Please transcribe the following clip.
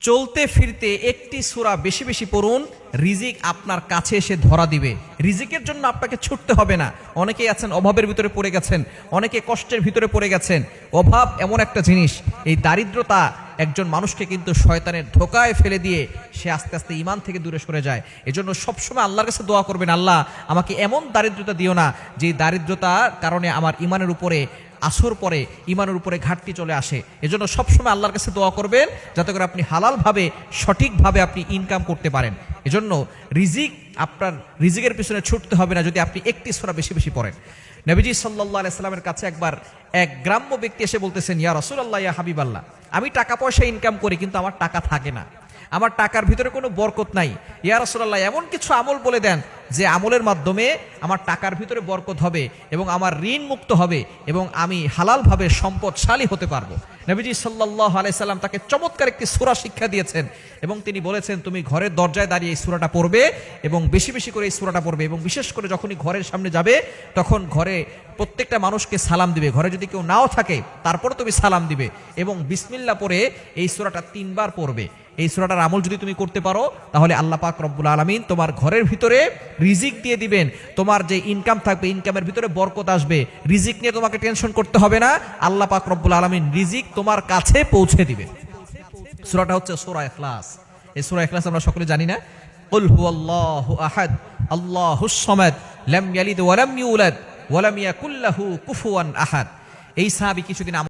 চলতে ফিরতে একটি সূরা বেশি বেশি পড়ুন, রিজিক আপনার কাছে এসে ধরা দিবে। রিজিকের জন্য আপনাকে ছুটতে হবে না। অনেকেই আছেন অভাবের ভিতরে পড়ে গেছেন, অনেকে কষ্টের ভিতরে পড়ে গেছেন। অভাব এমন একটা জিনিস, এই দারিদ্রতা একজন মানুষকে কিন্তু শয়তানের ধোকায় ফেলে দিয়ে সে আস্তে আস্তে ঈমান থেকে দূরে সরে যায়। এজন্য সবসময় আল্লাহর কাছে দোয়া করবেন, আল্লাহ আমাকে এমন দারিদ্রতা দিও না যে দারিদ্রতার কারণে আমার ঈমানের উপরে আসর পরে, ঈমানের উপরে ঘাটতি চলে আসে। এজন্য সবসময় আল্লাহর কাছে দোয়া করবেন যাতে করে আপনি হালালভাবে সঠিকভাবে আপনি ইনকাম করতে পারেন। এজন্য আপনার রিজিকের পিছনে ছুটতে হবে না যদি আপনি একটি সূরা বেশি বেশি পড়েন। নবীজি সাল্লাল্লাহু আলাইহি সাল্লামের কাছে একবার এক গ্রাম্য ব্যক্তি এসে বলতেছেন, ইয়া রাসূলুল্লাহ, ইয়া হাবিবাল্লাহ, আমি টাকা পয়সা ইনকাম করি কিন্তু আমার টাকা থাকে না, আমার টাকার ভিতরে কোনো বরকত নাই। ইয়া রাসূলুল্লাহ, এমন কিছু আমল বলে দেন যে আমলের মাধ্যমে আমার টাকার ভিতরে বরকত হবে এবং আমার ঋণ মুক্ত হবে এবং আমি হালালভাবে সম্পদশালী হতে পারবো। নবীজি সাল্লাল্লাহু আলাইহি সাল্লাম তাকে চমৎকার একটি সূরা শিক্ষা দিয়েছেন এবং তিনি বলেছেন, তুমি ঘরের দরজায় দাঁড়িয়ে এই সূরাটা পড়বে এবং বেশি বেশি করে এই সূরাটা পড়বে এবং বিশেষ করে যখনই ঘরের সামনে যাবে তখন ঘরে প্রত্যেকটা মানুষকে সালাম দিবে। ঘরে যদি কেউ নাও থাকে তারপর তুমি সালাম দিবে এবং বিসমিল্লাহ পড়ে এই সূরাটা 3 বার পড়বে। এই সূরাটার আমল যদি তুমি করতে পারো তাহলে আল্লাহ পাক রব্বুল আলামিন তোমার ঘরের ভিতরে রিজিক দিয়ে দিবেন। তোমার যে ইনকাম থাকবে, ইনকামের ভিতরে বরকত আসবে। রিজিক নিয়ে তোমাকে টেনশন করতে হবে না, আল্লাহ পাক রব্বুল আলামিন রিজিক তোমার কাছে পৌঁছে দিবে। সূরাটা হচ্ছে সূরা ইখলাস। এই সূরা ইখলাস আমরা সকলে জানি না? কুল হুয়াল্লাহু আহাদ আল্লাহুস সামাদ লাম ইয়ালিদ ওয়া লাম ইউলাদ ওয়া লাম ইয়াকুল লাহু কুফুয়ান আহাদ। এই সাহাবী কিছুদিন